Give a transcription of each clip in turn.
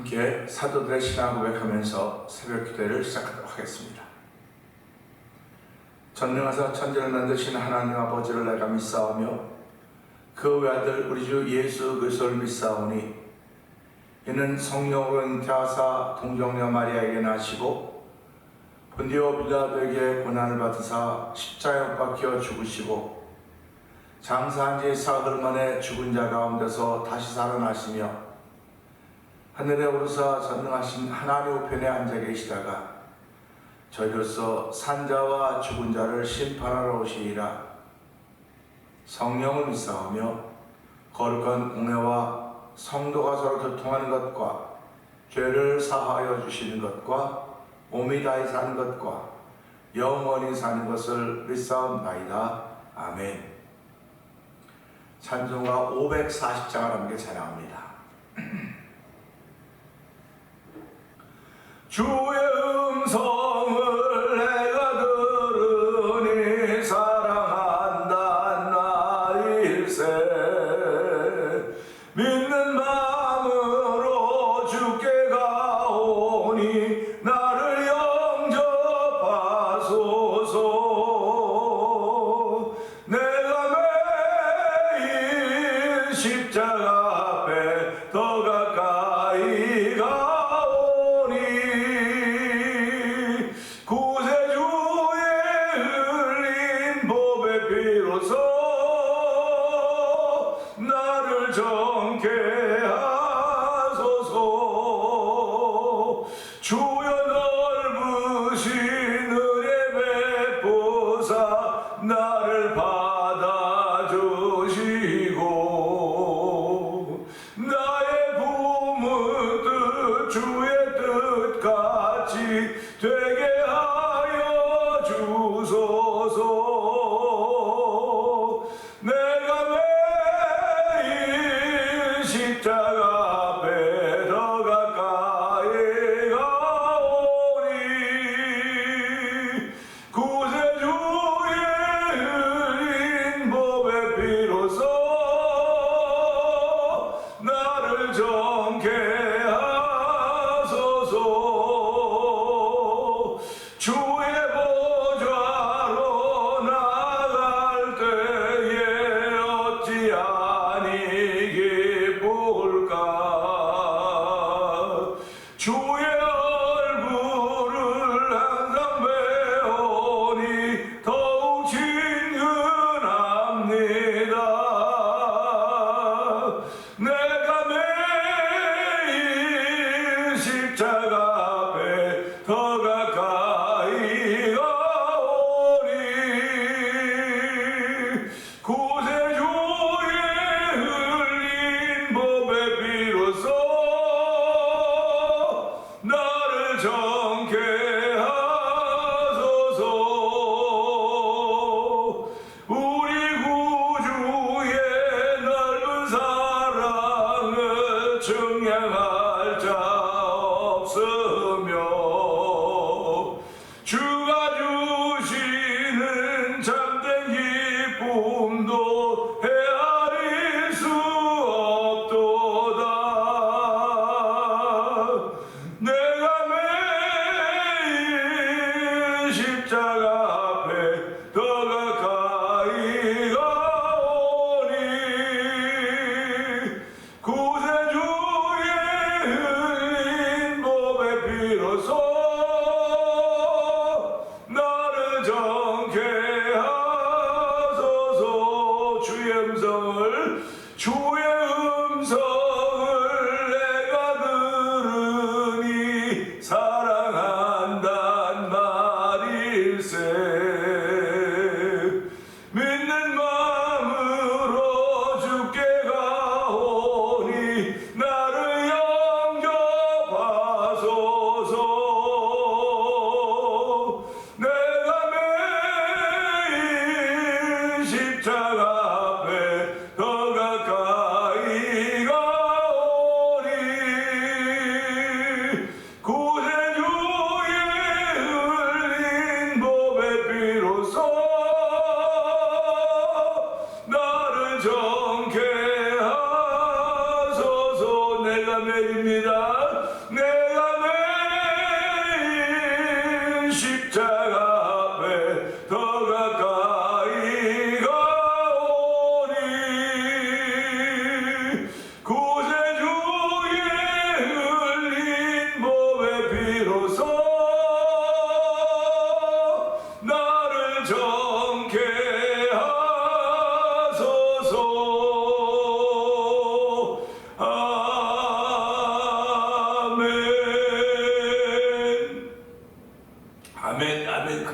함께 사도들의 신앙 고백하면서 새벽 기도를 시작하도록 하겠습니다. 전능하사 천지를 만드신 하나님 아버지를 내가 믿사오며 그 외아들 우리 주 예수 그리스도를 믿사오니 이는 성령으로 잉태하사 동정녀 마리아에게 나시고 본디오 빌라도에게 고난을 받으사 십자가에 못 박혀 죽으시고 장사한 지 사흘 만에 죽은 자 가운데서 다시 살아나시며 하늘에 오르사 전능하신 하나님 우편에 앉아 계시다가 저희로서 산자와 죽은 자를 심판하러 오시리라. 성령을 믿사오며 거룩한 공회와 성도가 서로 교통하는 것과 죄를 사하여 주시는 것과 몸이 다히 사는 것과 영원히 사는 것을 믿사옵나이다. 아멘. 찬송가 540장을 함께 찬양합니다. 주의 음성을 내가 들으니 사랑한다 나일세. 믿는 마음으로 주께 가오니 나를 영접하소서. 내가 매일 십자가 앞에 더 가까이 나를 받아주시고 나의 부문 뜻 주의 뜻같이 되게 하여 주소서. 내가 매일 십자가 앞에 더 가까이 가오니 구세주의 나를 정케 하소서. 주의 보좌로 나갈 때에 어찌 아니 기쁠까. 주의 얼굴을 항상 배우니 더욱 친근합니다. 내가 매일 십자가 앞에 더 가까이 가오니 구세주의 흘린 법의 피로써 나를 정케 하소서. 우리 구주의 넓은 사랑을 증량할 자 없으니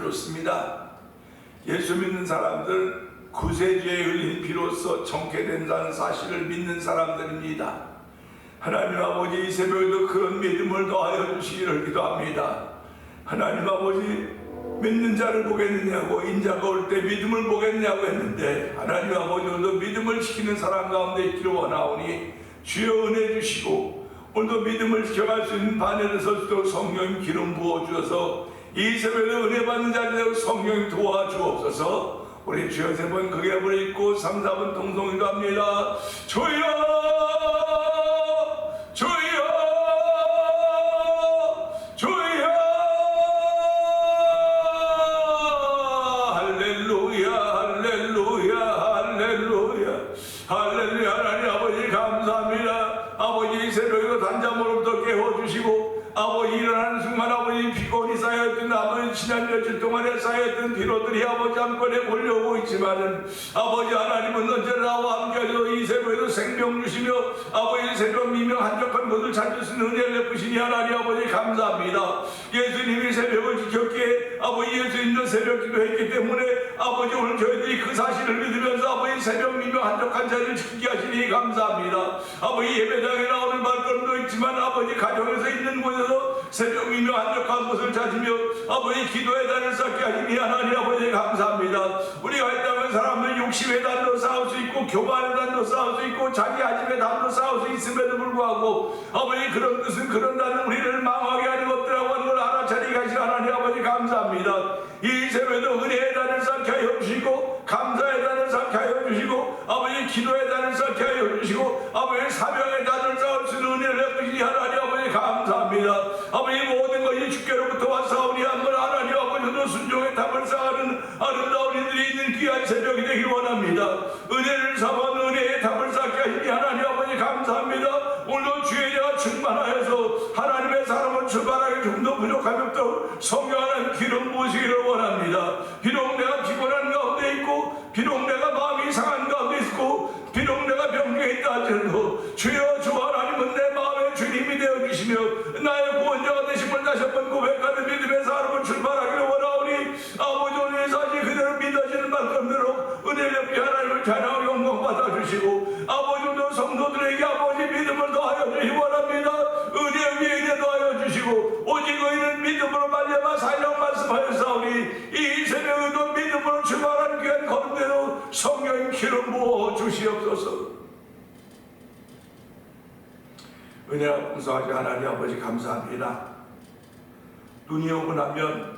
좋습니다. 예수 믿는 사람들 구세주에 흘린 피로써 정케된다는 사실을 믿는 사람들입니다. 하나님 아버지, 이 새벽에도 그런 믿음을 더하여 주시기를 기도합니다. 하나님 아버지, 믿는 자를 보겠느냐고, 인자가 올 때 믿음을 보겠냐고 했는데 하나님 아버지, 오늘도 믿음을 지키는 사람 가운데 있기를 원하오니 주여 은혜 주시고, 오늘도 믿음을 지켜갈 수 있는 바늘을 설 수 있도록 성령 기름 부어주셔서 이 새벽에 은혜 받는 자들에게 성령 도와주옵소서. 우리 주여 세 번 크게 부르짖고 3, 4번 동성기도 합니다. 주여 주여 주여 할렐루야 할렐루야 할렐루야 할렐루야. 하나님 아버지 감사합니다. 아버지, 이 새벽에도 단잠으로부터 깨워주시고 아버지, 일어나는 순간 아버지 피곤이 쌓여있던 아버지 지난 며칠 동안에 쌓여있던 피로들이 아버지 한번에 몰려오고 있지만은 아버지 하나님은 언제나 나와 함께 하셔서 이 새벽에도 생명 주시며 아버지 새벽 미명 한적한 것을 찾을 수 있는 은혜를 베푸시니 하나님 아버지 감사합니다. 예수님이 새벽을 지켰기에 아버지 예수 있는 새벽 기도했기 때문에 아버지 오늘 저희들이 그 사실을 믿으면서 아버지 새벽 미명 한적한 자리를 지키게 하시니 감사합니다. 아버지 예배당에 나오는 발걸음도 있지만 아버지 가정에서 있는 곳에서 새벽 미명 한적한 곳을 찾으며 아버지 기도의 단을 쌓게 하시니 하나님 아버지 감사합니다. 우리가 있다면 사람들 욕심의 단도 쌓을 수 있고 교만의 단도 쌓을 수 있고 자기 아집의 단도 쌓을 수 있음에도 불구하고 아버지 그런 뜻은 그런 단은 우리를 망하게 하는 것들하고 하는 걸 알아차리게 하시니 하나님 아버지 감사합니다. 이 새벽에도 은혜의 단을 쌓게 하여 주시고 감사의 단을 쌓게 하여 주시고 아버지 기도의 단을 쌓게 하여 주시고 아버지 사명의 단을 쌓을 수 있는 은혜를 베푸시니 하나님 아버지 감사합니다. 아버지 모든 것이 주께로부터 왔사오니 한번 하나님 아버지도 순종의 답을 쌓아가는 아름다운 이들이 있는 귀한 새벽이 되길 원합니다. 은혜를 삼아 은혜의 답을 쌓게 하시니 하나님 아버지 감사합니다. 오늘도 주의 자가 충만하여서 하나님의 사람을 출발하기 좀 더 부족하면 또 성령하는 기름 부으시기를 원합니다. 비록 내가 피곤한 가운데 있고 비록 내가 마음이 상한 가운데 있고 비록 내가 병중에 있다 할지라도 주여 주 하나님은 내 마음의 주님이 되어주시며 나의 구원자가 되심을 다시 한번 고백하는 믿음의 사람을 출발하기를 원하오니 아버지 오늘 사실 그대로 믿어지는 말씀대로 은혜를 베 하나님을 찬양하고 영광 받아주시고 아버지도 성도들에게 아버지 믿음을 더하여 주시기 원합니다. 은혜 위에 은혜 더하여 주시고 오직 의인은 믿음으로 말미암아 살려고 말씀하였사오니 이 새벽에도 믿음으로 출발한 귀한 걸음대로 성령 기름 부어 주시옵소서. 은혜와 풍성하신 하나님 아버지 감사합니다. 눈이 오고 나면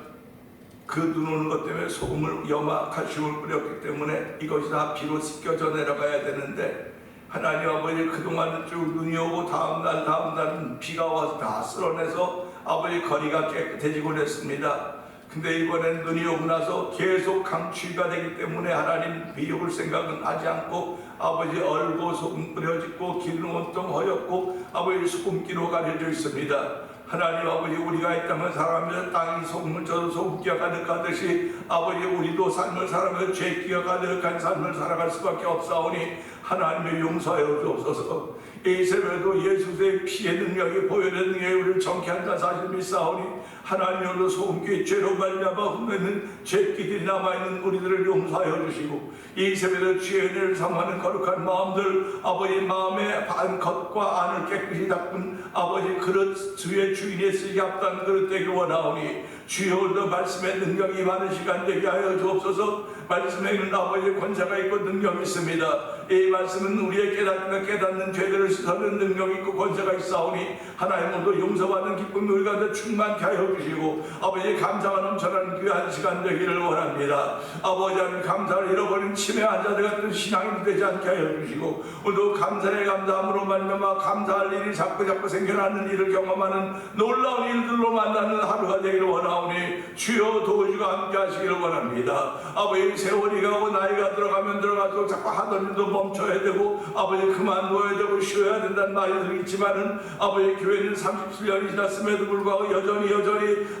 그 눈 오는 것 때문에 소금을 염화 칼슘을 뿌렸기 때문에 이것이 다 비로 씻겨져 내려가야 되는데 하나님 아버지 그동안은 쭉 눈이 오고 다음날은 비가 와서 다 쓸어내서 아버지 거리가 깨끗해지곤 했습니다. 근데 이번엔 눈이 오고 나서 계속 강추위가 되기 때문에 하나님 비올 생각은 하지 않고 아버지 얼고 소금 뿌려짓고 길은 온통 허였고 아버지 소금기로 가려져 있습니다. 하나님 아버지 우리가 있다면 살아가면서 땅이 소금을 져도 소금기가 가득하듯이 아버지 우리도 삶을 살아가면서 죄기가 가득한 삶을 살아갈 수밖에 없사오니 하나님의 용서하여 주옵소서. 이 새벽에도 예수의 피의 능력이 보혈의 능력이 우리를 정케한다 사실 믿사오니 하나님으로 소금기의 죄로 말미암아 흠내는 죄기들이 남아있는 우리들을 용서하여 주시고 이 새벽에 주의 은혜를 삼하는 거룩한 마음들 아버지 마음의 반 겉과 안을 깨끗이 닦은 아버지 그릇 주의 주인의 쓰기 합당한 그릇 되길 원하오니 주여 오늘도 말씀의 능력이 많은 시간 되게 하여 주옵소서. 말씀에는 아버지의 권세가 있고 능력이 있습니다. 이 말씀은 우리의 깨닫는 죄들을 씻어내는 능력이 있고 권세가 있사오니 하나님으로 용서받는 기쁨이 우리 가운데 충만케 하여 주시고 아버지 감사가 넘쳐나는 귀한 시간 되기를 원합니다. 아버지 하나님 감사를 잃어버린 치매 환자들 같은 신앙이 되지 않게 하여 주시고 오늘도 감사에 감사함으로 말미암아 감사할 일이 자꾸 생겨나는 일을 경험하는 놀라운 일들로 만나는 하루가 되기를 원하오니 주여 도우시고 함께 하시기를 원합니다. 아버지 세월이 가고 나이가 들어가면 들어갈수록 자꾸 하던 일도 멈춰야 되고 아버지 그만둬야 되고 쉬어야 된다는 말이 있지만은 아버지 교회는 37년이 지났음에도 불구하고 여전히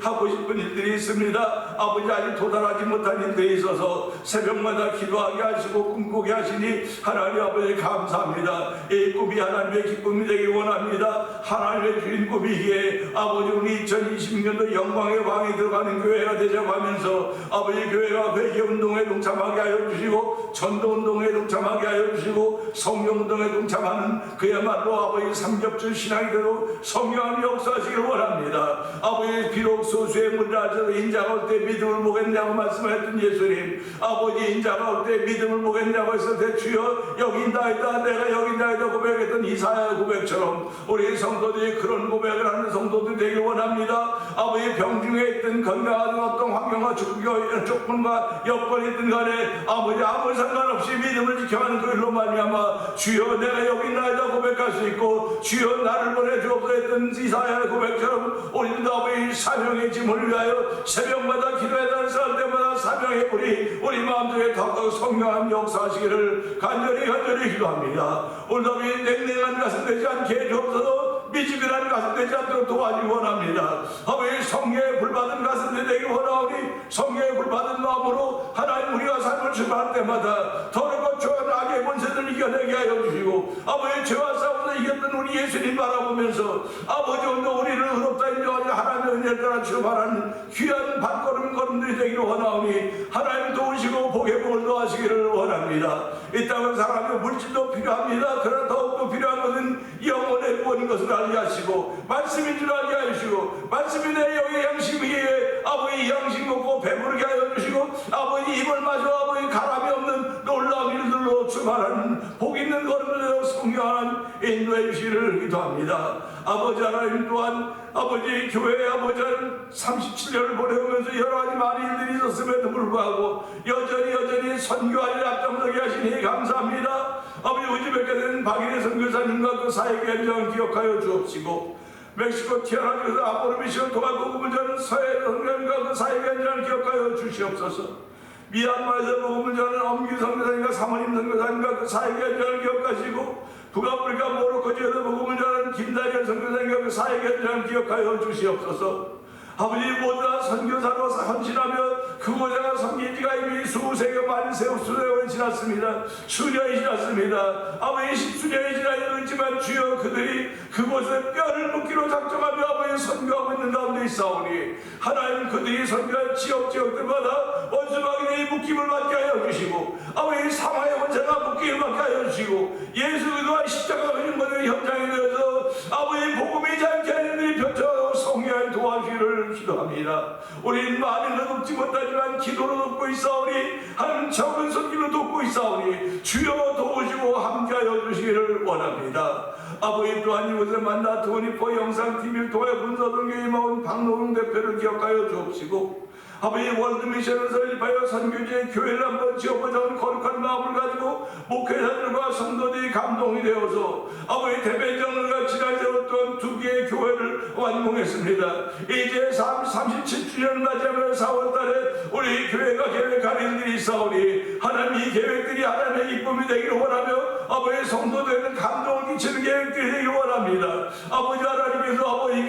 하고 싶은 일들이 있습니다. 아버지 아직 도달하지 못한 일들이 있어서 새벽마다 기도하게 하시고 꿈꾸게 하시니 하나님 아버지 감사합니다. 이 꿈이 하나님의 기쁨이 되기 원합니다. 하나님의 주인 꿈이기에 아버지 우리 2020년도 영광의 왕의 소망이 들어가는 교회가 되자고 하면서 아버지 교회가 회개운동에 동참하게 하여 주시고 전도운동에 동참하게 하여 주시고 성령운동에 동참하는 그야말로 아버지 삼겹줄 신앙이 되도록 성령하는 역사하시길 원합니다. 아버지 비록 소수의 물이라도 인자가 올 때 믿음을 보겠냐고 말씀하셨던 예수님, 아버지 인자가 올 때 믿음을 보겠냐고 했을 때 주여 여기 있나이다 내가 여기 있나이다 고백했던 이사야 고백처럼 우리 성도들이 그런 고백을 하는 성도들이 되길 원합니다. 아버지 병중에 있든 건강하든 어떤 환경과 조건과 여건이 있든 간에 아버지 아무 상관없이 믿음을 지켜가는 그 일로 말미암아 주여 내가 여기 있나이다 고백할 수 있고 주여 나를 보내주옵소서 했던 이사야 고백처럼 오늘도 아버지 사명의 짐을 위하여 새벽마다 기도해달라는 사람 때마다 사명의 불이 우리 마음속에 더욱 성령한 역사하시기를 간절히 기도합니다. 오늘도 아버지 냉랭한 가슴 되지 않게 해주옵소서. 미지근한 가슴 되지 않도록 도와주기 원합니다. 아버지 성령의 불받은 가슴 되기 원하오니 성령의 불받은 마음으로 하나님 우리가 삶을 출발할 때마다 더럽고 좋은 악의 본세들을 이겨내게 하여 주시고 아버지 죄와 싸워서 이겼던 우리 예수님 바라보면서 아버지 오늘 우리를 의롭다 인정하여 하나님의 은혜를 따라 출발하는 귀한 발걸음들이 되기를 원하오니 하나님 도우시고 복의 복을 도하시기를 원합니다. 이 땅은 사람의 물질도 필요합니다. 그러나 더욱더 필요한 것은 영혼의 구원인 것을 알게 하시고 말씀인 줄 알게 하시고 말씀이 내 영의 양식 위에 아버지 양식 먹고 배부르게 하여 주시고 아버지 입을 마셔 아버지 가람이 없는 놀라운 일들로 출발하는 복 있는 걸음으로 성령한 인도해 주시기를 기도합니다. 아버지 하나님 또한 아버지 교회 아버지는 37년을 보내오면서 여러 가지 많은 일들이 있었음에도 불구하고 여전히 선교하는 앞장서게 하시니 감사합니다. 아버지 우즈베크에 된 박인혜 선교사님과 그 사역의 현장을 기억하여 주옵시고 멕시코 티아라주에서 아포로 미션을 통한 복음을 전하는 서해 선교사님과 그 사역의 현장을 기억하여 주시옵소서. 미얀마에서 복음을 전하는 엄규 선교사님과 사모님 선교사님과 그 사역의 현장을 기억하시고 북아프리카 모로코지에서 복음을 전하는 김다리엘 선교사님과 그 사역의 현장을 기억하여 주시옵소서. 아버지 모두 다 선교사로 헌신하며 그곳에가 섬긴 지가 이미 수세가 많이 수세월이 지났습니다. 수년이 지났습니다. 아버지 십수년이 지나있지만 주여 그들이 그곳에 뼈를 묻기로 작정하며 아버지 선교하고 있는 가운데 있사오니 하나님 그들이 선교한 지역들마다 원수마귀의 묶임을 받게 하여 주시고 아버지 사마의 원자가 묶임을 받게 하여 주시고 예수 그리스도와 십자가가 있는 현장에 되어서 아버지 복음이 짧게 하는 일이 펼쳐 성령을 도와주기를 기도합니다. 우리는 많이는 돕지 못하지만 기도로 돕고 있사오니 하나님 적은 손길로 돕고 있사오니 주여 도우시고 함께하여 주시기를 원합니다. 아버지 또한 이곳에 만나 도니포 영상TV를 통해 군서동교에 임하온 박노동 대표를 기억하여 주옵시고 아버지 월드미션을 설립하여 선교지의 교회를 한번 지어보자는 거룩한 마음을 가지고 목회자들과 성도들이 감동이 되어서 아버지 대배정을과 지난 세웠던 두 개의 교회를 완공했습니다. 이제 37주년을 맞이하며 4월달에 우리 교회가 계획한 일들이 있사오니 하나님 이 계획들이 하나님의 기쁨이 되기를 원하며 아버지 성도들에는 감동을 끼치는 계획들이 되기를 원합니다. 아버지 하나님께서 아버지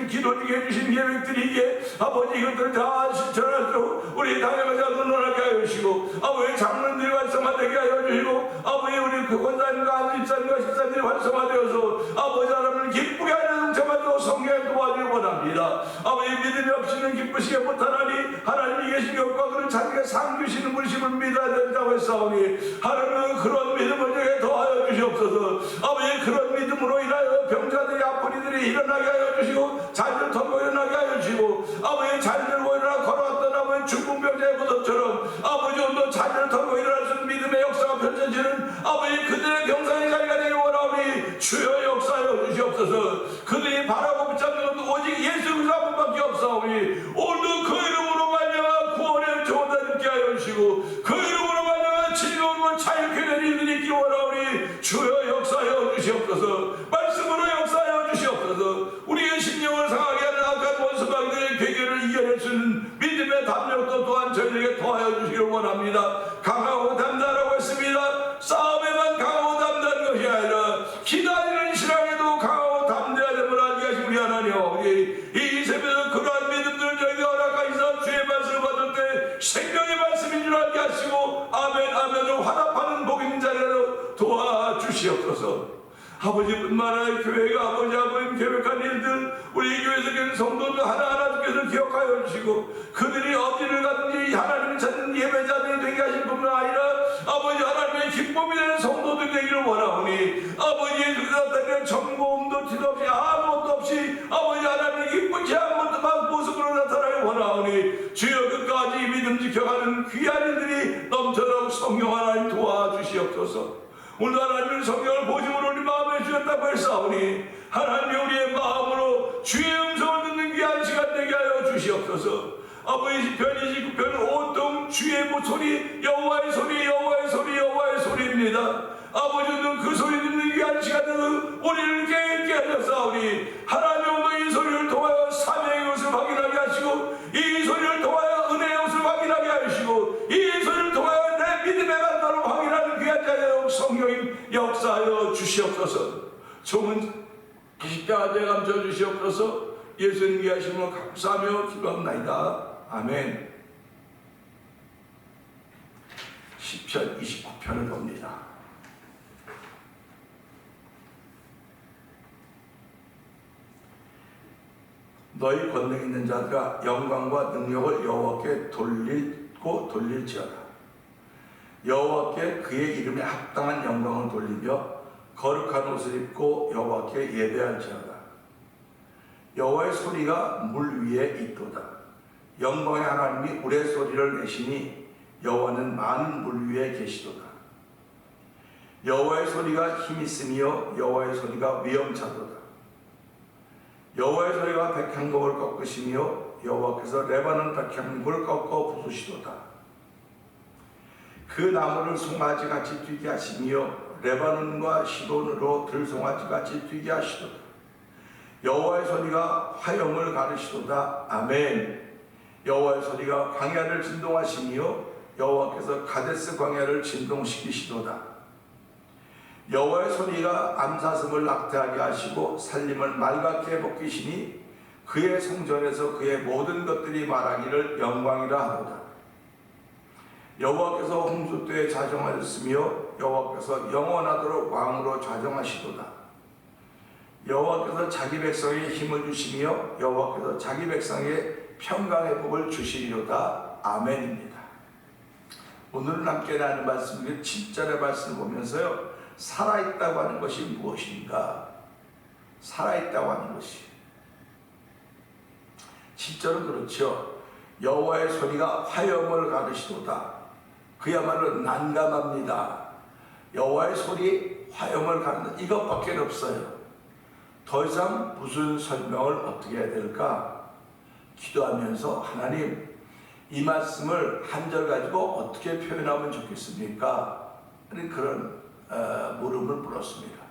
기도해 주신 계획들이 이게 아버지 이것들을 다 실천하도록 우리 당회가 논하게 하여 주시고 아버지 장로님들이 활성화되게 하여 주시고 아버지 우리 그 권사님과 안집사님과 식사님들이 활성화되어서 아버지 하나님을 기쁘게 하는 동참하도록 성령을 도와주기 원합니다. 아버지 믿음이 없이는 기쁘시게 못하나니 하나님이 계신 것과 그를 자기가 상 주시는 분심을 믿어야 된다고 했사오니 하나님은 그런 믿음을 저에게 더하여 주시옵소서. 아버지 그런 믿음으로 인하여 병자들이 아픈 이들이 일어나게 하여 주시고 잘들 털고 일어나게 하여 주시고 아버지 잘들고 일어나 걸어왔던 아버지 중풍병자의 무덤처럼 아버지 오늘 잘들 털고 일어날 수 있는 믿음의 역사가 펼쳐지는 아버지 그들의 병상의 자리가 되기 원하오니 주여 역사하여 주시옵소서. 그들이 바라고 붙잡는 것도 오직 예수 그리스도 한 분밖에 없사오니 오늘도 그 이름으로 말미암아 구원의 조언을 듣게 하여 주시고 그 이름으로 말미암아 즐거운 자유케 된 일들이 있기 원하오니 주여 역사하여 주시옵소서. 말씀으로 역사하여 주시옵소서. 우리의 심령을 상하게 하는 악한 원수마귀들의 괴계를 이겨낼 수 있는 믿음의 담력도 또한 저희에게 더하여 주시기를 원합니다. 강하고 담대하라고 했습니다. 싸움에만 강하고 담대한 것이 아니라 기다리는 신앙에도 강하고 담대하심을 알게 하신 우리 하나님 아버지 이 새벽에 그러한 믿음들을 저희가 허락하셔서 주의 말씀을 받을 때 생명의 말씀인 줄 알게 하시고 아멘 아멘으로 화답하는 복 있는 자리로 도와주시옵소서. 아버지뿐만 아니라 교회가 아버지 계획한 일 일들 우리 교회에서 계신 성도들 하나하나 주께서 기억하여 주시고 그들이 어디를 가든지 하나님을 찾는 예배자들이 되게 하실 뿐만 아니라 아버지 하나님의 기쁨이 되는 성도들이 되기를 원하오니 아버지 예수께서 나타내는 점검도 티도 없이 아무것도 없이 아버지 하나님의 기쁘지 않은 모습으로 나타나길 원하오니 주여 끝까지 믿음 지켜가는 귀한 이들이 넘쳐나고 성령 하나님 도와주시옵소서. 오늘 하나님의 성령을 보증으로 우리 마음에 주셨다고 했사오니 하나님이 우리의 마음으로 주의 음성을 듣는 귀한 시간 되게 하여 주시옵소서. 아버지 시편 29편은 온통 주의 소리 여호와의 소리 여호와의 소리 여호와의 소리입니다. 아버지는 그 소리 듣는 귀한 시간에는 우리를 깨닫게 하셨사오니 하나님 오늘 이 소리를 통하여 사명의 것을 확인하게 하시고 이 소리를 통하여 은혜의 것을 확인하게 하시고 이 소리를 통하여 내 믿음의 간다로 확인하는 귀한 자녀 성령님 역사하여 주시옵소서. 종은 십자가에 감춰 주시옵소서. 예수님 위하심으로 감사하며 기도합나이다. 아멘. 시편 29편을 봅니다. 너희 권능 있는 자들아 영광과 능력을 여호와께 돌릴지어다. 여호와께 그의 이름에 합당한 영광을 돌리며 거룩한 옷을 입고 여호와께 예배할지어다. 여호와의 소리가 물 위에 있도다. 영광의 하나님이 우레소리를 내시니 여호와는 많은 물 위에 계시도다. 여호와의 소리가 힘있으며 여호와의 소리가 위엄차도다. 여호와의 소리가 백향목을 꺾으시며 여호와께서 레바논 백향목을 꺾어 부수시도다. 그 나무를 송아지같이 뛰게 하시며 레바논과 시돈으로 들송아지같이 뛰게 하시도다. 여호와의 소리가 화염을 가르시도다. 아멘. 여호와의 소리가 광야를 진동하시며 여호와께서 가데스 광야를 진동시키시도다. 여호와의 소리가 암사슴을 낙태하게 하시고 살림을 맑게 벗기시니 그의 성전에서 그의 모든 것들이 말하기를 영광이라 하도다. 여호와께서 홍수 때에 자정하셨으며 여호와께서 영원하도록 왕으로 자정하시도다. 여호와께서 자기 백성에 힘을 주시며 여호와께서 자기 백성에 평강의 복을 주시리로다. 아멘입니다. 오늘 함께 나눈 말씀은 7절의 말씀을 보면서요, 살아있다고 하는 것이 무엇인가? 살아있다고 하는 것이 7절은 그렇죠. 여호와의 소리가 화염을 가르시도다. 그야말로 난감합니다. 여호와의 소리 화염을 가르는 이것밖에 없어요. 더 이상 무슨 설명을 어떻게 해야 될까? 기도하면서 하나님 이 말씀을 한 절 가지고 어떻게 표현하면 좋겠습니까? 그런 물음을 물었습니다.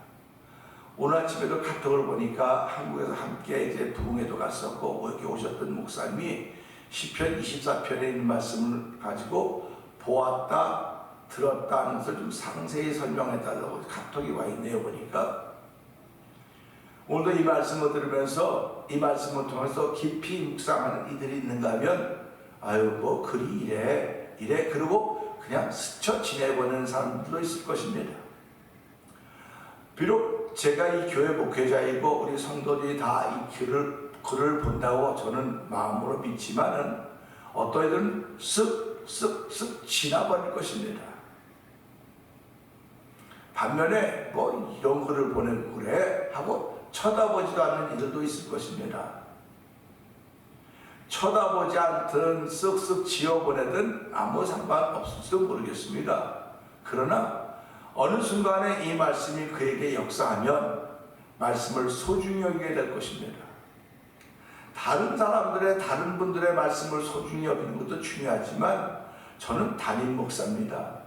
오늘 아침에도 카톡을 보니까 한국에서 함께 이제 부흥회도 갔었고 여기 오셨던 목사님이 시편 24편에 있는 말씀을 가지고 보았다, 들었다 하면서 좀 상세히 설명해달라고 카톡이 와 있네요. 보니까 오늘도 이 말씀을 들으면서 이 말씀을 통해서 깊이 묵상하는 이들이 있는가 하면 아유 뭐 글이 이래 그러고 그냥 스쳐 지내보는 사람들도 있을 것입니다. 비록 제가 이 교회 목회자이고 우리 성도들이 다 이 글을 본다고 저는 마음으로 믿지만은 어떤 애들은 쓱 지나버릴 것입니다. 반면에 뭐 이런 글을 보내고 그래 하고 쳐다보지도 않는 이들도 있을 것입니다. 쳐다보지 않든 쓱쓱 지워보내든 아무 상관없을지도 모르겠습니다. 그러나 어느 순간에 이 말씀이 그에게 역사하면 말씀을 소중히 여기게 될 것입니다. 다른 사람들의 다른 분들의 말씀을 소중히 여기는 것도 중요하지만 저는 담임 목사입니다.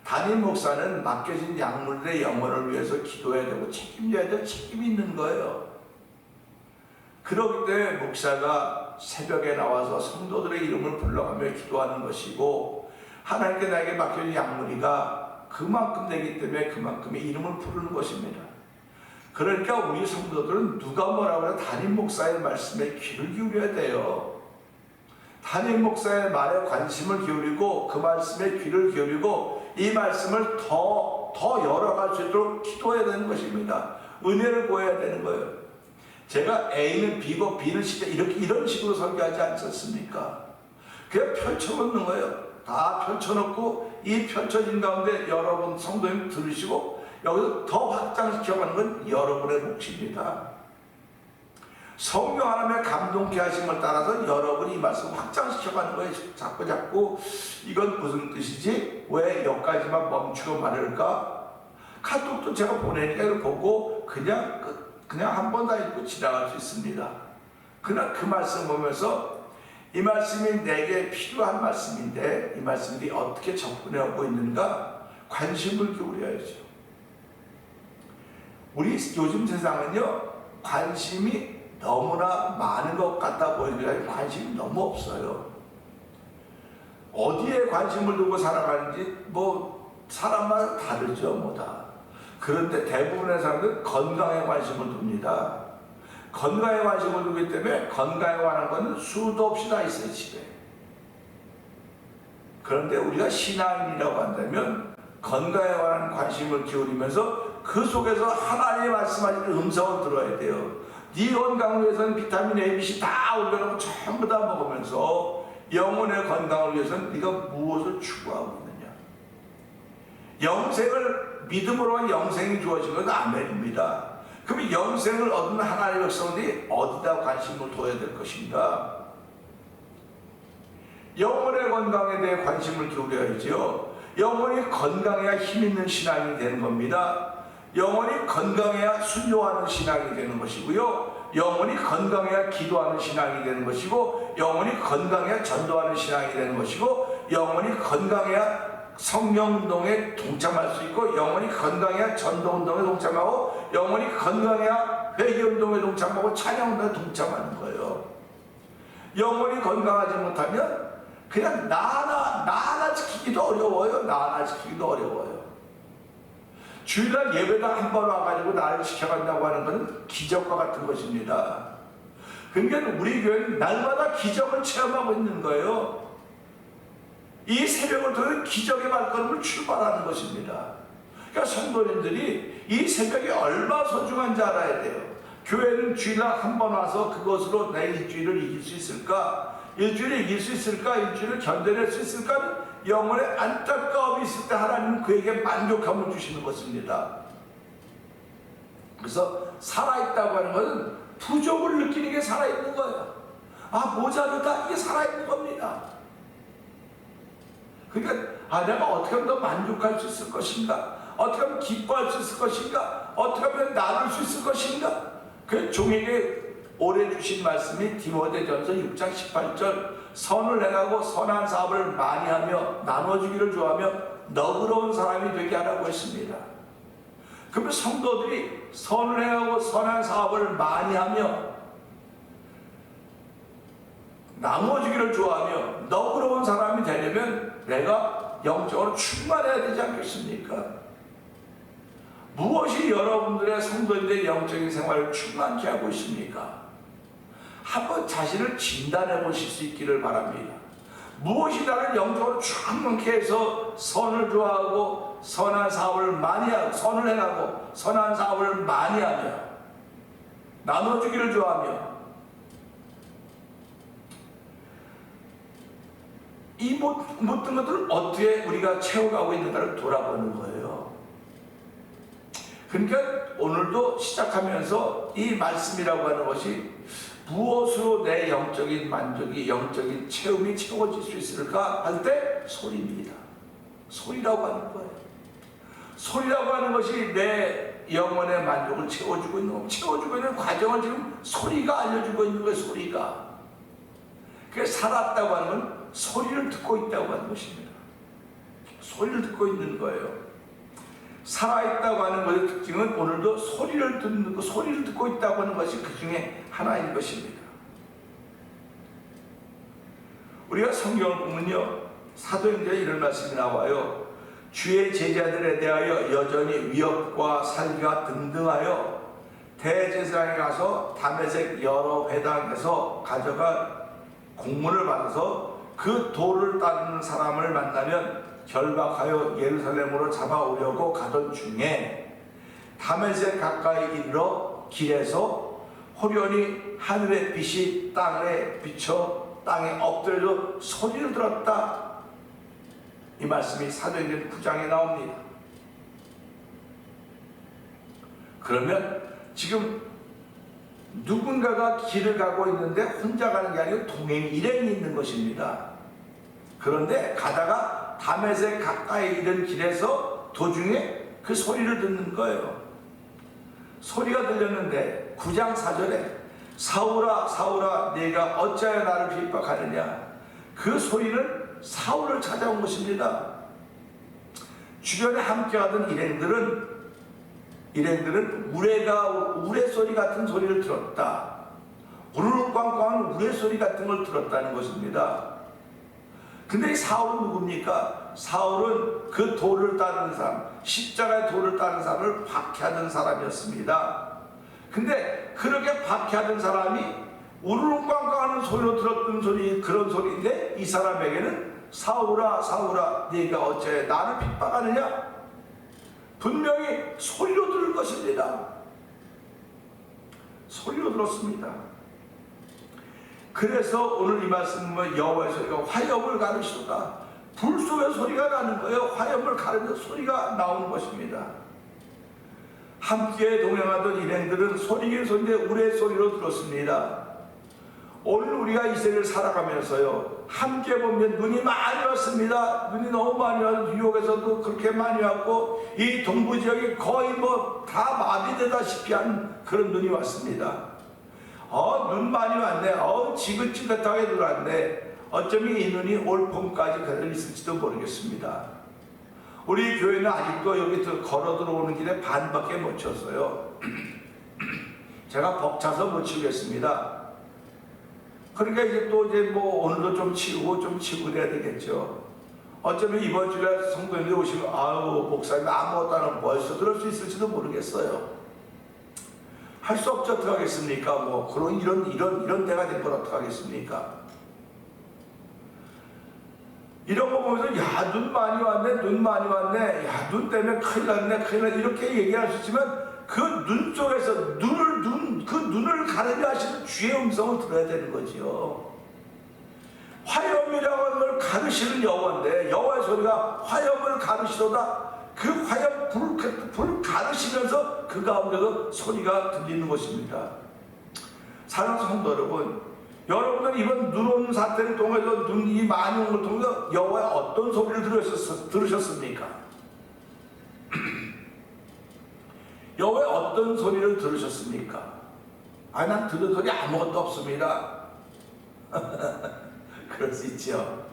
담임 목사는 맡겨진 양물들의 영혼을 위해서 기도해야 되고 책임져야 될 책임이 있는 거예요. 그렇기 때문에 목사가 새벽에 나와서 성도들의 이름을 불러가며 기도하는 것이고 하나님께 나에게 맡겨진 양물이가 그만큼 되기 때문에 그만큼의 이름을 부르는 것입니다. 그러니까 우리 성도들은 누가 뭐라고 해도 담임 목사의 말씀에 귀를 기울여야 돼요. 담임 목사의 말에 관심을 기울이고 그 말씀에 귀를 기울이고 이 말씀을 더 열어갈 수 있도록 기도해야 되는 것입니다. 은혜를 구해야 되는 거예요. 제가 A는 B고 B는 C다 이런 식으로 설교하지 않았습니까? 그냥 펼쳐놓는 거예요. 다 펼쳐놓고 이 펼쳐진 가운데 여러분 성도님 들으시고 여기서 더 확장시켜가는 건 여러분의 몫입니다. 성령 하나님의 감동케 하심을 따라서 여러분이 이 말씀을 확장시켜가는 거예요. 자꾸 이건 무슨 뜻이지? 왜 여기까지만 멈추고 말할까? 카톡도 제가 보내니까 이걸 보고 그냥 한 번 다 읽고 지나갈 수 있습니다. 그러나 그 말씀 보면서 이 말씀이 내게 필요한 말씀인데 이 말씀들이 어떻게 접근하고 있는가 관심을 기울여야죠. 우리 요즘 세상은요, 관심이 너무나 많은 것 같다 보이는데 관심이 너무 없어요. 어디에 관심을 두고 살아가는지 사람마다 다르죠, 다. 그런데 대부분의 사람들은 건강에 관심을 둡니다. 건강에 관심을 두기 때문에 건강에 관한 것은 수도 없이 다 있어요, 집에. 그런데 우리가 신앙인이라고 한다면 건강에 관한 관심을 기울이면서 그 속에서 하나님의 말씀하시는 음성을 들어야 돼요. 네 건강을 위해서는 비타민 A, B, C 다 올려놓고 전부 다 먹으면서 영혼의 건강을 위해서는 네가 무엇을 추구하고 있느냐. 영생을 믿음으로 영생이 주어진 것은 아멘입니다. 그럼 영생을 얻은 하나님의 백성들이 어디다 관심을 둬야 될 것인가? 영혼의 건강에 대해 관심을 기울여야지요. 영혼이 건강해야 힘있는 신앙이 되는 겁니다. 영혼이 건강해야 순종하는 신앙이 되는 것이고요. 영혼이 건강해야 기도하는 신앙이 되는 것이고, 영혼이 건강해야 전도하는 신앙이 되는 것이고, 영혼이 건강해야 성령운동에 동참할 수 있고, 영혼이 건강해야 전도운동에 동참하고, 영혼이 건강해야 회개운동에 동참하고 찬양운동에 동참하는 거예요. 영혼이 건강하지 못하면 그냥 나 하나 지키기도 어려워요. 나 하나 지키기도 어려워요. 주일날 예배당 한 번 와가지고 나를 지켜간다고 하는 것은 기적과 같은 것입니다. 그러니까 우리 교회는 날마다 기적을 체험하고 있는 거예요. 이 새벽을 통해 기적의 발걸음을 출발하는 것입니다. 그러니까 성도님들이 이 새벽이 얼마나 소중한지 알아야 돼요. 교회는 주일날 한 번 와서 그것으로 내 일주일을 이길 수 있을까? 일주일을 이길 수 있을까? 일주일을 견뎌낼 수 있을까? 영혼의 안타까움이 있을 때 하나님은 그에게 만족함을 주시는 것입니다. 그래서 살아있다고 하는 것은 부족을 느끼는 게 살아있는 거예요. 모자르다, 이게 살아있는 겁니다. 그러니까 내가 어떻게 하면 더 만족할 수 있을 것인가? 어떻게 하면 기뻐할 수 있을 것인가? 어떻게 하면 나눌 수 있을 것인가? 그 종에게 오래 주신 말씀이 디모데전서 6장 18절 선을 행하고 선한 사업을 많이 하며 나눠주기를 좋아하며 너그러운 사람이 되게 하라고 했습니다. 그러면 성도들이 선을 행하고 선한 사업을 많이 하며 나눠주기를 좋아하며 너그러운 사람이 되려면 내가 영적으로 충만해야 되지 않겠습니까? 무엇이 여러분들의 성도인들의 영적인 생활을 충만케 하고 있습니까? 한번 자신을 진단해 보실 수 있기를 바랍니다. 무엇이 나를 영적으로 충만케 해서 선을 좋아하고 선한 사업을 많이 하고 선을 행하고 선한 사업을 많이 하며 나눠주기를 좋아하며 이 모든 것들을 어떻게 우리가 채워가고 있는가를 돌아보는 거예요. 그러니까 오늘도 시작하면서 이 말씀이라고 하는 것이 무엇으로 내 영적인 만족이, 영적인 체험이 채워질 수 있을까 할 때 소리입니다. 소리라고 하는 거예요. 소리라고 하는 것이 내 영혼의 만족을 채워주고 있는 겁니다. 채워주고 있는 과정을 지금 소리가 알려주고 있는 거예요. 소리가. 그래서 살았다고 하는 건 소리를 듣고 있다고 하는 것입니다. 소리를 듣고 있는 거예요. 살아있다고 하는 것의 특징은 오늘도 소리를 듣는 것, 소리를 듣고 있다고 하는 것이 그 중에 하나인 것입니다. 우리가 성경을 보면요, 사도행전에 이런 말씀이 나와요. 주의 제자들에 대하여 여전히 위협과 살기가 등등하여 대제사장에 가서 다메섹 여러 회당에서 가져간 공문을 받아서 그 도를 따르는 사람을 만나면 결박하여 예루살렘으로 잡아오려고 가던 중에 다메섹 가까이 이르러 길에서 호련히 하늘의 빛이 땅에 비쳐 땅에 엎드려 소리를 들었다. 이 말씀이 사도행전 9장에 나옵니다. 그러면 지금 누군가가 길을 가고 있는데 혼자 가는 게 아니고 동행 일행이 있는 것입니다. 그런데 가다가 다메섹 가까이 이른 길에서 도중에 그 소리를 듣는 거예요. 소리가 들렸는데 9장 4절에 사울아 사울아 네가 어찌하여 나를 핍박하느냐. 그 소리는 사울을 찾아온 것입니다. 주변에 함께하던 일행들은 우레소리 같은 소리를 들었다. 우르르꽝꽝한 우레소리 같은 걸 들었다는 것입니다. 근데 이 사울은 누굽니까? 사울은 그 돌을 따르는 사람, 십자가의 돌을 따르는 사람을 박해하던 사람이었습니다. 근데 그렇게 박해하던 사람이 우르르꽝꽝하는 소리로 들었던 소리, 그런 소리인데 이 사람에게는 사울아 사울아 네가 어째 나를 핍박하느냐? 분명히 소리로 들을 것입니다. 소리로 들었습니다. 그래서 오늘 이 말씀은 여호와의 소리가 화염을 가르시도다. 불 속에 소리가 나는 거예요. 화염을 가르는 소리가 나오는 것입니다. 함께 동행하던 일행들은 소리긴 소리인데 우레 소리로 들었습니다. 오늘 우리가 이 세계를 살아가면서요, 함께 보면 눈이 많이 왔습니다. 눈이 너무 많이 와서 뉴욕에서도 그렇게 많이 왔고 이 동부 지역이 거의 뭐 다 마비되다시피 한 그런 눈이 왔습니다. 눈 많이 왔네. 지긋지긋하게 들어왔네. 어쩌면 이 눈이 올 봄까지 그대로 있을지도 모르겠습니다. 우리 교회는 아직도 여기 걸어 들어오는 길에 반밖에 못 쳤어요. 제가 벅차서 못 치겠습니다. 그러니까 이제 뭐 오늘도 좀 치우고 그래야 되겠죠. 어쩌면 이번 주에 성도님들이 오시면 목사님 아무것도 안 하고 벌써 그럴 수 있을지도 모르겠어요. 할 수 없죠. 어떻게 하겠습니까? 뭐 그런 이런 때가 된 걸 어떻게 하겠습니까? 이런 거 보면서 야 눈 많이 왔네 야 눈 때문에 큰일 났네 이렇게 얘기할 수 있지만 그 눈 속에서 그 눈을 가르려 하시는 주의 음성을 들어야 되는 거지요. 화염이라고 하는 걸 가르시는 여호와인데 여호와의 소리가 화염을 가르시도다. 그 화염 불 가르시면서 그 가운데서 소리가 들리는 것입니다. 사랑하는 성도 여러분, 여러분은 이번 눈 오는 사태를 통해서 눈이 많이 온 걸 통해서 여호와의 어떤 소리를 들으셨습니까? 여호와의 어떤 소리를 들으셨습니까? 난 들은 소리 아무것도 없습니다. 그럴 수 있죠.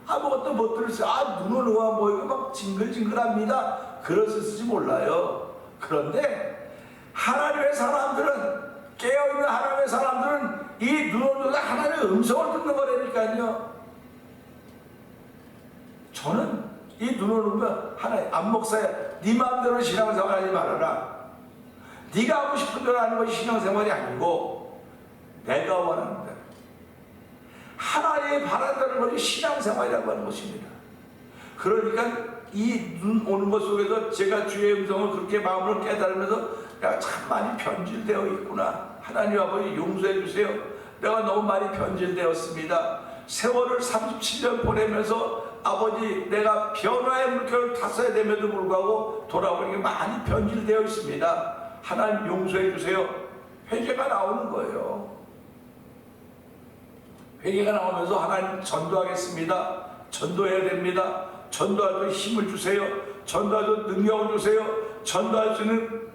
아무것도 못 들었어요. 눈 오는 거 보이고 막 징글징글합니다. 그럴 수 있을지 몰라요. 그런데 하나님의 사람들은, 깨어있는 하나님의 사람들은 이 눈 오는 거 하나님의 음성을 듣는 거라니까요. 저는 이 눈 오는 거 하나님, 안목사야, 네 마음대로 신앙생활 하지 말아라. 네가 하고 싶은 대로 하는 것이 신앙생활이 아니고 내가 원하는 대로 하나님이 바란다는 것이 신앙생활이라고 하는 것입니다. 그러니까 이 눈 오는 것 속에서 제가 주의 음성을 그렇게 마음으로 깨달으면서 내가 참 많이 변질되어 있구나. 하나님 아버지 용서해 주세요. 내가 너무 많이 변질되었습니다. 세월을 37년 보내면서 아버지 내가 변화의 물결을 탔어야 됨에도 불구하고 돌아보니 많이 변질되어 있습니다. 하나님 용서해 주세요. 회개가 나오는 거예요. 회개가 나오면서 하나님 전도하겠습니다. 전도해야 됩니다. 전도할 수 힘을 주세요. 전도할 수 능력을 주세요. 전도할 수 있는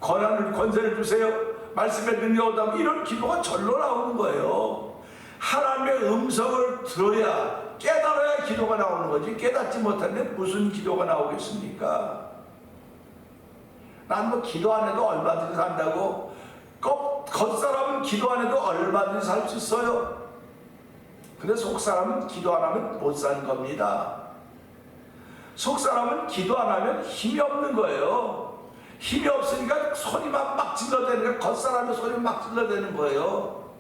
권세를 주세요. 말씀의 능력을 담아 이런 기도가 절로 나오는 거예요. 하나님의 음성을 들어야, 깨달아야 기도가 나오는 거지. 깨닫지 못하는데 무슨 기도가 나오겠습니까? 난 뭐 기도 안 해도 얼마든지 산다고. 겉사람은 기도 안 해도 얼마든지 살 수 있어요. 근데 속사람은 기도 안 하면 못 사는 겁니다. 속사람은 기도 안 하면 힘이 없는 거예요. 힘이 없으니까 소리만 막 질러대니까 겉사람이 소리만 막 질러대는 거예요.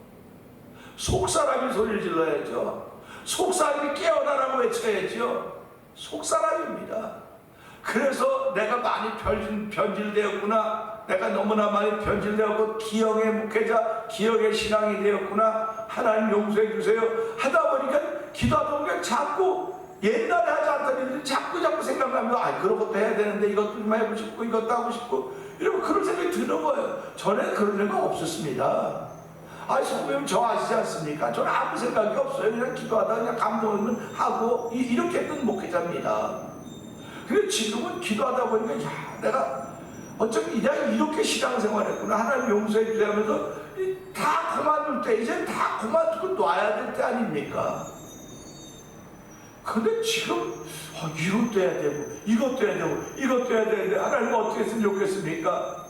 속사람이 소리를 질러야죠. 속사람이 깨어나라고 외쳐야죠. 속사람입니다. 그래서 내가 많이 변질되었구나. 내가 너무나 많이 변질되었고 기형의 목회자, 기형의 신앙이 되었구나. 하나님 용서해 주세요. 하다 보니까 기도하다 보니까 자꾸 옛날에 하지 않던 일들이 자꾸 생각나면 그런 것도 해야 되는데 이것도 좀 해보고 싶고 이것도 하고 싶고 이러면 그런 생각이 드는 거예요. 전에는 그런 생각 없었습니다. 성도님 저 아시지 않습니까? 저는 아무 생각이 없어요. 그냥 기도하다 그냥 감동하면 하고 이렇게 했던 목회자입니다. 근데 지금은 기도하다 보니까 내가 어차피 내가 이렇게 신앙생활했구나. 하나님 용서해 주세요 하면서 다 그만둘 때 이제 다 그만두고 놔야 될 때 아닙니까? 근데 지금 이것도 해야 되고 이것도 해야 되고 이것도 해야 되는데 하나님 어떻게 했으면 좋겠습니까?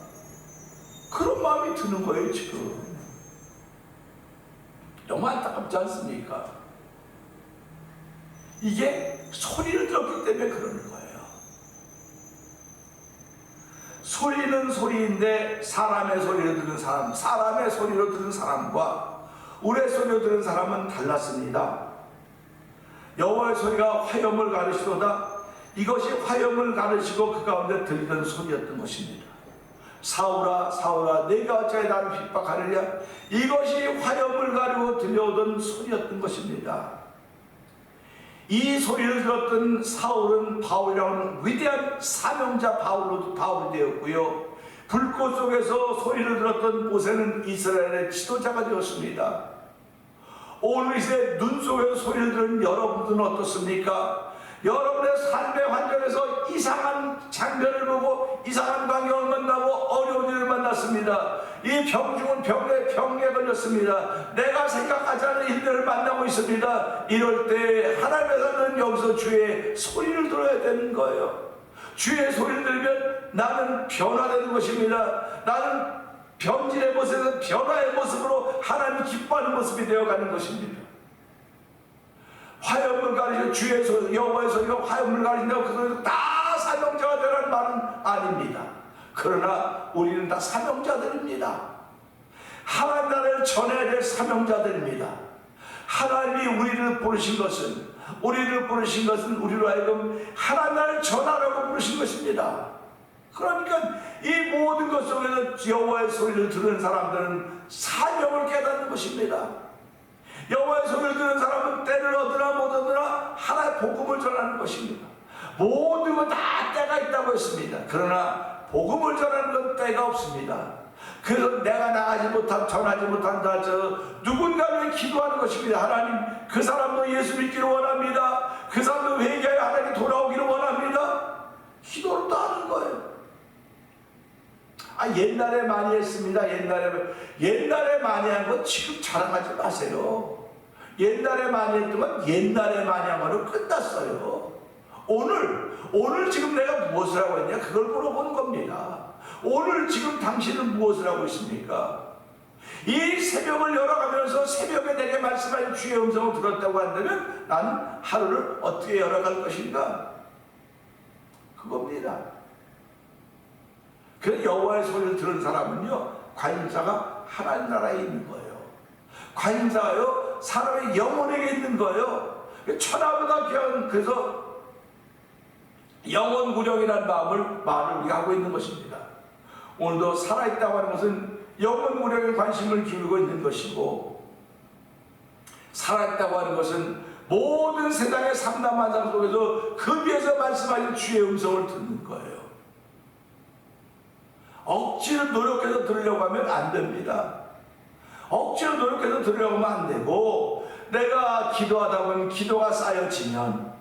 그런 마음이 드는 거예요. 지금 너무 안타깝지 않습니까? 이게 소리를 들었기 때문에 그러는 거예요. 소리는 소리인데 사람의 소리를 듣는 사람, 사람의 소리로 듣는 사람과 우리의 소리로 듣는 사람은 달랐습니다. 여호와의 소리가 화염을 가르시도다. 이것이 화염을 가르시고 그 가운데 들리던 소리였던 것입니다. 사울아 사울아 내가 어찌하여 나를 핍박하느냐. 이것이 화염을 가르고 들려오던 소리였던 것입니다. 이 소리를 들었던 사울은 바울이라는 위대한 사명자 바울이 되었고요. 불꽃 속에서 소리를 들었던 모세는 이스라엘의 지도자가 되었습니다. 오늘 이 시대 눈 속에서 소리를 들은 여러분들은 어떻습니까? 여러분의 삶의 환경에서 이상한 장면을 보고 이상한 광경을 만나고 어려운 일을 만났습니다. 이 병중은 병에 걸렸습니다. 내가 생각하지 않은 일들을 만나고 있습니다. 이럴 때 하나님께서는 여기서 주의 소리를 들어야 되는 거예요. 주의 소리를 들으면 나는 변화되는 것입니다. 나는 변질의 모습에서 변화의 모습으로 하나님이 기뻐하는 모습이 되어가는 것입니다. 화염을 가리켜 주의 소리, 여호와의 소리가 화염을 가리킨다고 그 소리도 다 사명자가 되라는 말은 아닙니다. 그러나 우리는 다 사명자들입니다. 하나님 나라를 전해야 될 사명자들입니다. 하나님이 우리를 부르신 것은 우리로 하여금 하나님 나라를 전하라고 부르신 것입니다. 그러니까 이 모든 것 속에서 여호와의 소리를 들은 사람들은 사명을 깨닫는 것입니다. 여호와의 소리를 듣는 사람은 때를 얻으나 못 얻으나 하나의 복음을 전하는 것입니다. 모든 건 다 때가 있다고 했습니다. 그러나 복음을 전하는 건 때가 없습니다. 그래서 내가 나가지 못한 전하지 못한다 누군가를 기도하는 것입니다. 하나님 그 사람도 예수 믿기를 원합니다. 그 사람도 회개하여 하나님 돌아오기를 원합니다. 기도를 또 하는 거예요. 옛날에 많이 했습니다. 옛날에 많이 한 건 지금 자랑하지 마세요. 옛날에 많이 했던 건 옛날에 많이 한 거는 끝났어요. 오늘 지금 내가 무엇을 하고 있냐 그걸 물어보는 겁니다. 오늘 지금 당신은 무엇을 하고 있습니까? 이 새벽을 열어가면서 새벽에 내게 말씀하신 주의 음성을 들었다고 한다면 나는 하루를 어떻게 열어갈 것인가? 그겁니다. 그래서 여호와의 소리를 들은 사람은요 관임자가 하나님 나라에 있는 거예요. 관임자가요 사람의 영혼에게 있는 거예요. 천하보다 귀한 그래서 영혼구령이라는 말을 우리가 하고 있는 것입니다. 오늘도 살아있다고 하는 것은 영혼구령에 관심을 기울이고 있는 것이고 살아있다고 하는 것은 모든 세상의 삼남만상 속에서 그 위에서 말씀하신 주의 음성을 듣는 거예요. 억지로 노력해서 들으려고 하면 안 됩니다. 억지로 노력해서 들으려고 하면 안 되고 내가 기도하다 보면 기도가 쌓여지면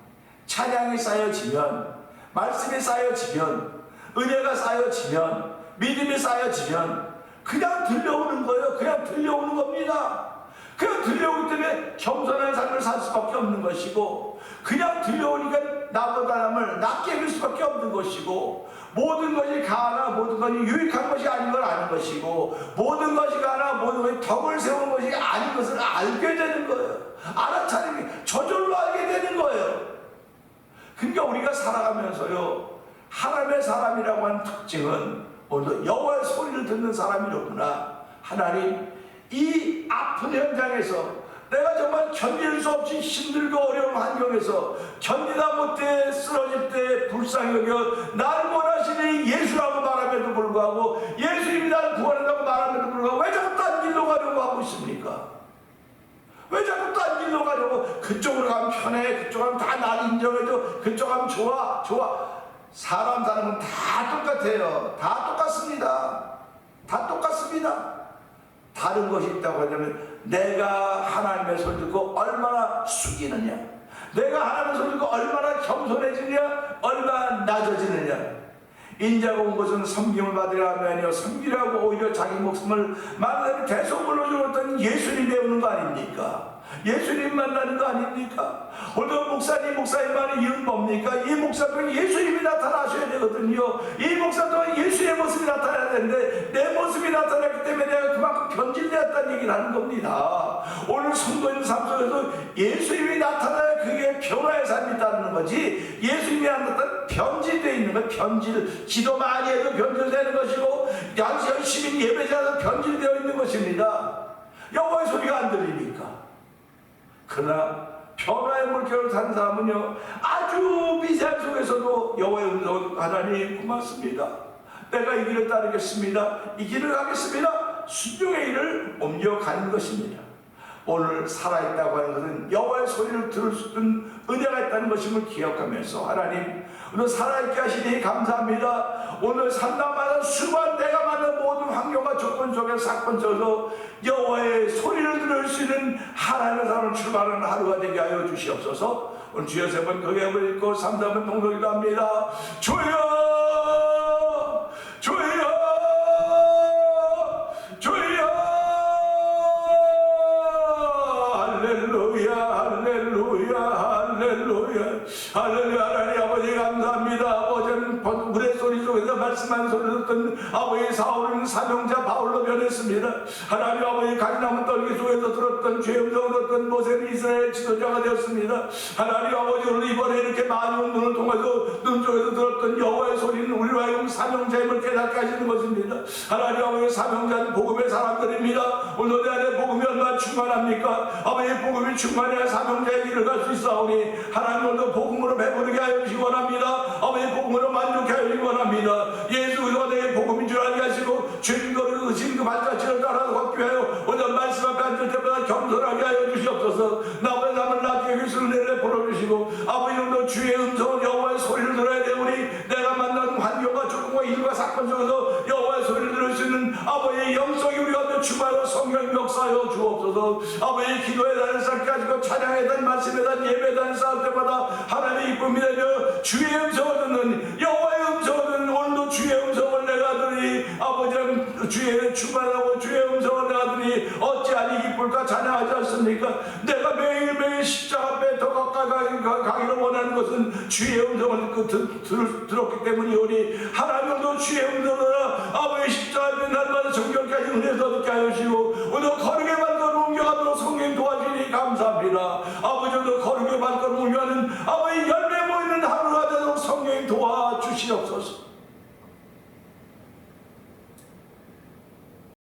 찬양이 쌓여지면 말씀이 쌓여지면 은혜가 쌓여지면 믿음이 쌓여지면 그냥 들려오는 거예요. 그냥 들려오는 겁니다. 그냥 들려오기 때문에 겸손한 삶을 살 수밖에 없는 것이고 그냥 들려오니까 나보다 남을 낮게 여길 수밖에 없는 것이고 모든 것이 가하나 모든 것이 유익한 것이 아닌 걸 아는 것이고 모든 것이 가하나 모든 것이 덕을 세우는 것이 아닌 것을 알게 되는 거예요. 알아차리기 저절로 알게 되는 거예요. 그러니까 우리가 살아가면서요 하나님의 사람이라고 하는 특징은 오늘도 여호와의 소리를 듣는 사람이로구나. 하나님 이 아픈 현장에서 내가 정말 견딜 수 없이 힘들고 어려운 환경에서 견디다 못해 쓰러질 때 불쌍히 여겨 나를 원하시니 예수라고 말하며 말함에도 불구하고 예수님이 나를 구원한다고 말함에도 불구하고 왜 자꾸 딴 길로 가려고 하고 있습니까? 왜 자꾸 딴 길로 가려고? 그쪽으로 가면 편해, 그쪽 가면 다 나를 인정해줘, 그쪽 가면 좋아. 사람 사는 건 다 똑같아요. 다 똑같습니다. 다 똑같습니다. 다른 것이 있다고 하냐면 내가 하나님의 소리 듣고 얼마나 숙이느냐, 내가 하나님의 소리 듣고 얼마나 겸손해지느냐, 얼마나 낮아지느냐. 인자가 온 것은 섬김을 받으려 함이 아니요 섬기려고 오히려 자기 목숨을 만나는 대속물로 주었던 예수님 배우는 거 아닙니까? 예수님 만나는 거 아닙니까? 오늘 목사님만의 이유는 뭡니까? 이 목사도 예수님이 나타나셔야 되거든요. 이 목사도 예수의 모습이 나타나야 되는데 내 모습이 나타났기 때문에 내가 그만큼 변질되었다는 얘기를 하는 겁니다. 오늘 성도인 삶 속에서 예수님이 나타나야 그게 변화의 삶이 있다는 거지, 예수님이 안 나타나면 변질되어 있는 거, 변질, 기도 많이 해도 변질되는 것이고 열심히 예배자도 변질되어 있는 것입니다. 여호와의 소리가 안 들리니까. 그러나 변화의 물결을 타는 사람은요, 아주 미세한 속에서도 여호와의 음성, 하나님 고맙습니다, 내가 이 길을 따르겠습니다, 이 길을 가겠습니다, 순종의 일을 옮겨가는 것입니다. 오늘 살아있다고 하는 것은 여호와의 소리를 들을 수 있는 은혜가 있다는 것임을 기억하면서, 하나님 오늘 살아있게 하시니 감사합니다. 오늘 산다마다 수많은 내가 만난 모든 환경과 조건 속에 사건 속에서 여호와의 소리를 들을 수 있는 하나님의 사람을 출발하는 하루가 되게 하여 주시옵소서. 오늘 주여 세 번 크게 한번 읽고 3-4번 동독기도 합니다. 주여 주여 주여, 할렐루야 할렐루야 할렐루야 할렐루야. 하나님 아버지 감사합니다. 아버지는 물의 소리 속에서 말씀한 소리를 듣던 아버지 사울은 사명자 바울로 변했습니다. 하나님 아버지 가지나무 떨기 속에서 들었던 죄 음성을 듣던 모세는 이스라엘 지도자가 되었습니다. 하나님 아버지 오늘 이번에 이렇게 많은 눈을 통해서 눈 쪽에서 들었던 여호와의 소리는 우리와 하여금 사명자임을 깨닫게 하시는 것입니다. 하나님 아버지 사명자는 복음의 사람들입니다. 오늘 내 안에 복음이 얼마나 충만합니까? 아버지 복음이 충만해야 사명자의 길을 갈 수 있사오니 하나님 오늘도 복음으로 배부르게 하여 주시기 원합니다. 아버지 복음으로 만족해 하여 주시기 원합니다. 예수 그리스도가 내게 복음인 줄 알게 하시고 죄인 거를 의심 그 발자취를 따라서 걷게 하여 오늘 말씀 앞에 앉을 때마다 겸손하게 하여 주시옵소서. 나보다 남을 낮게 여기서 내려 불어주시고 아버지 오늘도 주의 음성을 여호와의 소리를 들어야 되오니 내가 만난 환경과 조건과 일과 사건 속에서 여호와의 소리를 들을 수 있는 아버지의 영성이 우리 가운데 충만하여 성령 역사하여 주옵소서. 아버지 기도에 대한 쌓게 하시고 찬양에 대한 말씀에 대한 예배에 대한 쌓을 때마다 하나님의 이쁨이 되며 주의 음성을 듣는 여호와의 음성을 듣는 오늘도 주의 음성을 내가 들으니 아버지는 주의 충만하고 주의 음성을 내가 들으니 어찌하니 기쁠까 찬양하지 않습니까? 내가 매일매일 십자가 앞에 더 가까이 가기를 원하는 것은 주의 음성을 들었기 때문이오니 하나님도 주의 음성을 아버지 십자가 앞에 날마다 정결까지 은혜서 듣게 하시고 오늘